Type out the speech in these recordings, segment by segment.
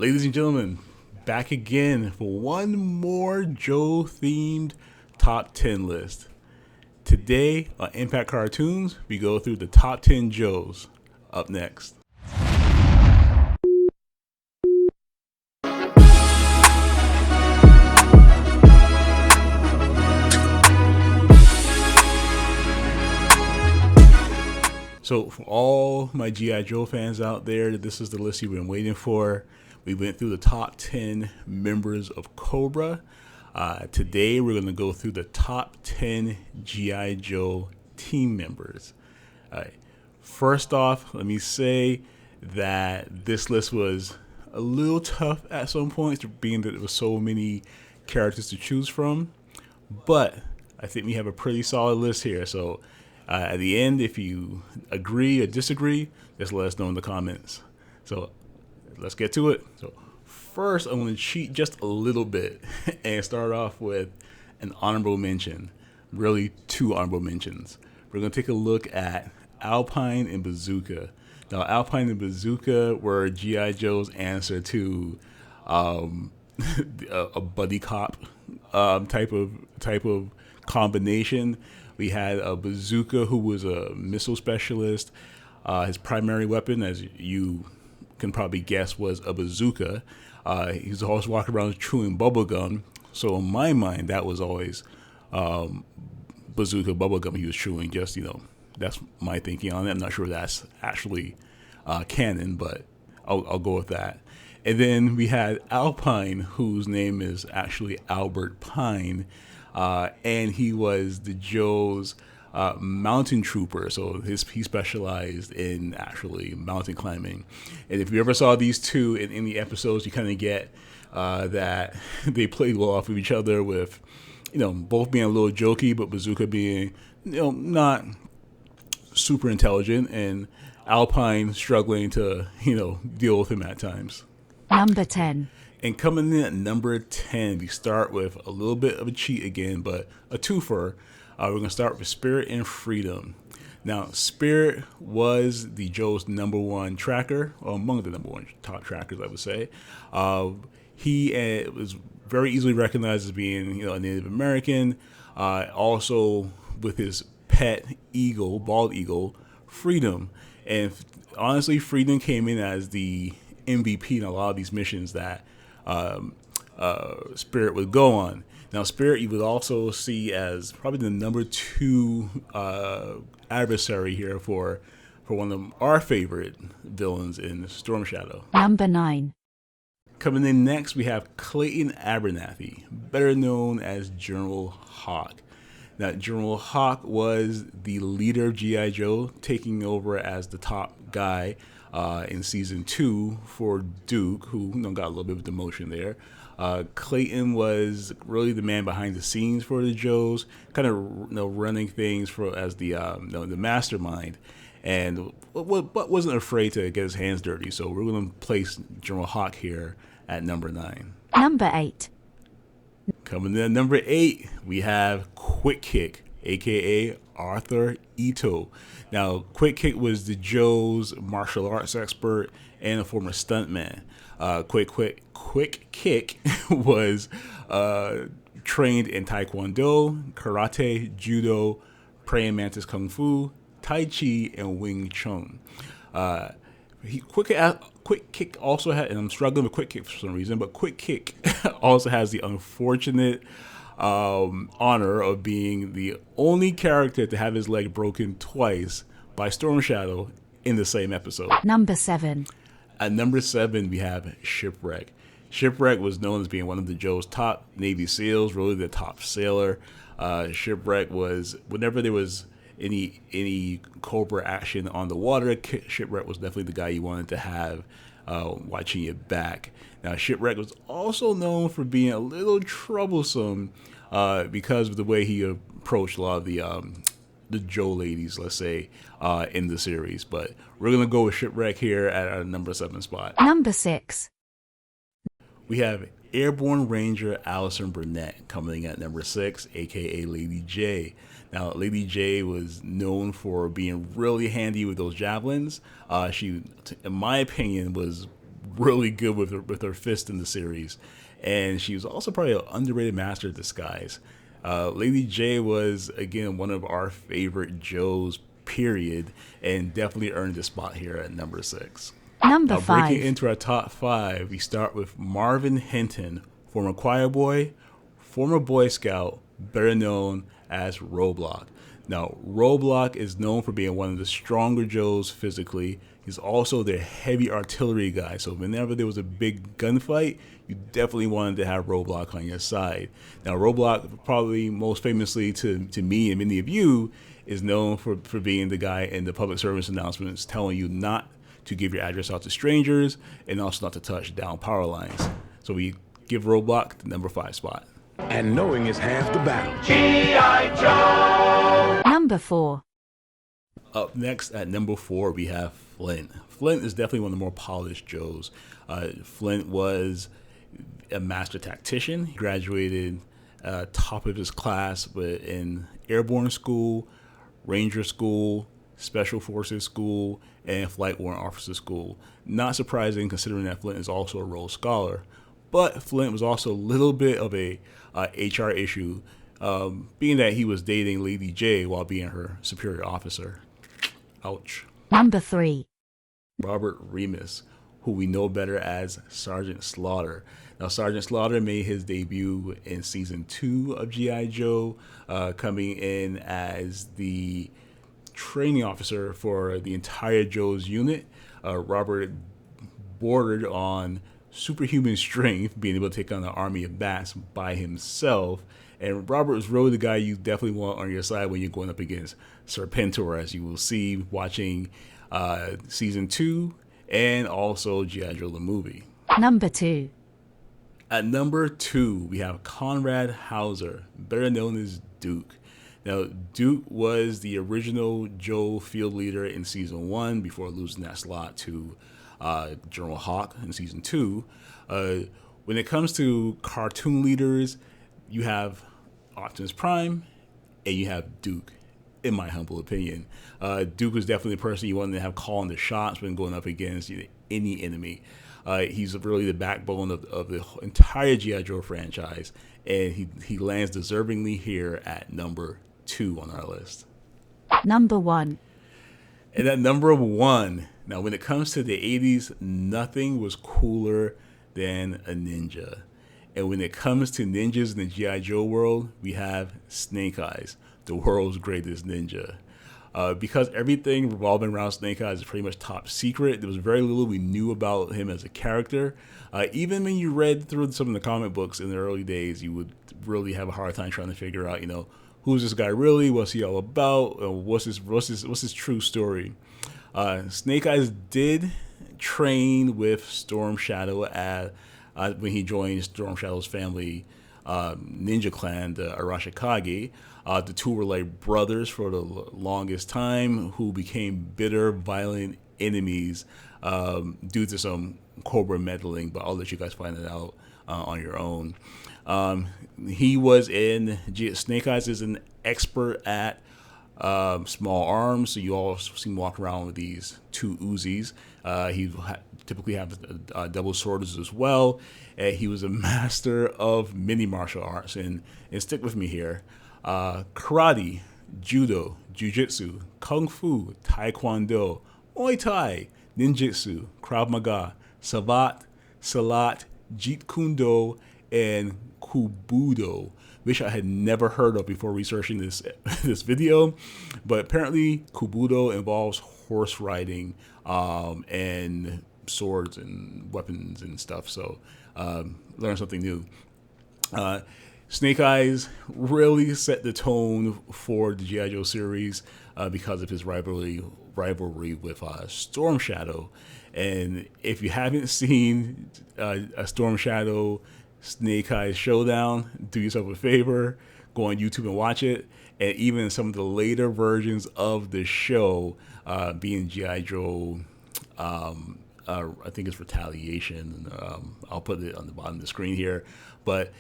Ladies and gentlemen, back again for one more Joe themed top 10 list. Today on Impact Cartoons, we go through the top 10 Joes. Up next. So, for all my G.I. Joe fans out there, this is the list you've been waiting for. We went through the top 10 members of Cobra. Today, we're going to go through the top 10 G.I. Joe team members. First off, let me say that this list was a little tough at some points, being that there were so many characters to choose from. But I think we have a pretty solid list here. So, at the end, if you agree or disagree, just let us know in the comments. So let's get to it. So first, I'm going to cheat just a little bit and start off with an honorable mention. Really, two honorable mentions. We're going to take a look at Alpine and Bazooka. Now, Alpine and Bazooka were G.I. Joe's answer to a buddy cop type of combination. We had a Bazooka, who was a missile specialist. His primary weapon, as you can probably guess, was a bazooka. He was always walking around chewing bubblegum. So in my mind, that was always bazooka bubblegum he was chewing. Just, that's my thinking on it. I'm not sure that's actually canon, but I'll go with that. And then we had Alpine, whose name is actually Albert Pine. And he was the Joe's mountain trooper. So he specialized in actually mountain climbing. And if you ever saw these two in any episodes, you kind of get that they played well off of each other, with both being a little jokey, but Bazooka being not super intelligent, and Alpine struggling to deal with him at times. Number 10. And coming in at number 10, we start with a little bit of a cheat again, but a twofer. We're going to start with Spirit and Freedom. Now, Spirit was the Joe's number one tracker, or among the number one top trackers, I would say. He was very easily recognized as being a Native American. Also, with his pet eagle, bald eagle, Freedom. And honestly, Freedom came in as the MVP in a lot of these missions that Spirit would go on. Now, Spirit you would also see as probably the number two adversary here for one of our favorite villains in Storm Shadow. Number 9. Coming in next, we have Clayton Abernathy, better known as General Hawk. Now, General Hawk was the leader of G.I. Joe, taking over as the top guy in season 2 for Duke, who got a little bit of demotion there. Clayton was really the man behind the scenes for the Joes, kind of running things as the mastermind, and but wasn't afraid to get his hands dirty. So we're going to place General Hawk here at number 9. Number 8. Coming in at number 8, we have Quick Kick, aka Arthur Ito. Now, Quick Kick was the Joe's martial arts expert and a former stuntman. Quick Kick was trained in Taekwondo, Karate, Judo, Praying Mantis Kung Fu, Tai Chi, and Wing Chun. Quick Kick also had, and I'm struggling with Quick Kick for some reason, but Quick Kick also has the unfortunate honor of being the only character to have his leg broken twice by Storm Shadow in the same episode. Number 7. At number 7, we have Shipwreck. Shipwreck was known as being one of the Joe's top Navy SEALs, really the top sailor. Shipwreck was, whenever there was any Cobra action on the water, Shipwreck was definitely the guy you wanted to have watching your back. Now, Shipwreck was also known for being a little troublesome because of the way he approached a lot of the Joe ladies, let's say, in the series. But we're going to go with Shipwreck here at our number 7 spot. Number 6. We have Airborne Ranger Allison Burnett coming at number 6, aka Lady J. Now, Lady J was known for being really handy with those javelins. She, in my opinion, was really good with her fist in the series, and she was also probably an underrated master of disguise. Lady J was again one of our favorite Joes, period, and definitely earned a spot here at number 6. Number Now, breaking 5. into our top 5, we start with Marvin Hinton, former choir boy, former Boy Scout, better known as Roadblock. Now, Roadblock is known for being one of the stronger Joes physically. He's also their heavy artillery guy, so whenever there was a big gunfight, you definitely wanted to have Roadblock on your side. Now, Roadblock, probably most famously to me and many of you, is known for being the guy in the public service announcements telling you not to give your address out to strangers and also not to touch down power lines. So we give Roadblock the number 5 spot. And knowing is half the battle. G.I. Joe! Number 4. Up next at number 4, we have Flint. Flint is definitely one of the more polished Joes. Flint was a master tactician. He graduated top of his class in airborne school, ranger school, special forces school, and flight warrant officer school. Not surprising considering that Flint is also a Rhodes Scholar. But Flint was also a little bit of a HR issue, being that he was dating Lady J while being her superior officer. Ouch. Number 3. Robert Remus, who we know better as Sergeant Slaughter. Now, Sergeant Slaughter made his debut in season 2 of G.I. Joe, coming in as the training officer for the entire Joe's unit. Robert bordered on superhuman strength, being able to take on an army of bats by himself. And Robert was really the guy you definitely want on your side when you're going up against Serpentor, as you will see watching season 2 and also G.I. Joe the movie. Number 2. At number 2, we have Conrad Hauser, better known as Duke. Now, Duke was the original Joe field leader in season 1 before losing that slot to General Hawk in season 2. When it comes to cartoon leaders, you have Optimus Prime and you have Duke, in my humble opinion. Duke was definitely the person you wanted to have calling the shots when going up against any enemy. He's really the backbone of the entire G.I. Joe franchise, and he lands deservingly here at number 2 on our list. Number 1. And at number 1, now when it comes to the 80s, nothing was cooler than a ninja. And when it comes to ninjas in the G.I. Joe world, we have Snake Eyes, the world's greatest ninja. Because everything revolving around Snake Eyes is pretty much top secret, there was very little we knew about him as a character. Even when you read through some of the comic books in the early days, you would really have a hard time trying to figure out, who's this guy really? What's he all about? What's his true story? Snake Eyes did train with Storm Shadow when he joined Storm Shadow's family ninja clan, the Arashikage. The two were like brothers for the longest time, who became bitter, violent enemies due to some Cobra meddling. But I'll let you guys find it out on your own. He was Snake Eyes is an expert at small arms, so you all see him walk around with these 2 Uzis. He typically have double swords as well. He was a master of many martial arts, and stick with me here. Karate, judo, jiu-jitsu, kung fu, taekwondo, muay thai, ninjutsu, krav maga, savat, salat, jeet kune do, and kubudo, which I had never heard of before researching this video. But apparently kubudo involves horse riding and swords and weapons and stuff. So learn something new. Snake Eyes really set the tone for the G.I. Joe series because of his rivalry with Storm Shadow. And if you haven't seen a Storm Shadow Snake Eyes showdown, do yourself a favor, go on YouTube and watch it. And even some of the later versions of the show, being G.I. Joe, I think it's Retaliation. I'll put it on the bottom of the screen here. But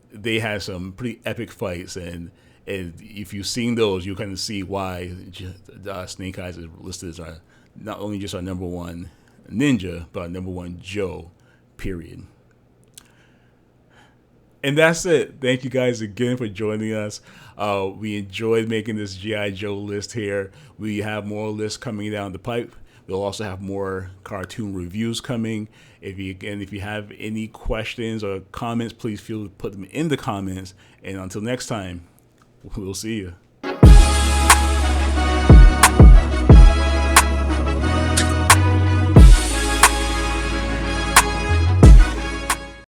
they had some pretty epic fights, and if you've seen those, you kind of see why Snake Eyes is listed as not only just our number 1 Ninja, but number one Joe, period. And that's it. Thank you guys again for joining us. We enjoyed making this G.I. Joe list here. We have more lists coming down the pipe. We'll also have more cartoon reviews coming. If you have any questions or comments, please feel to put them in the comments. And until next time, we'll see you.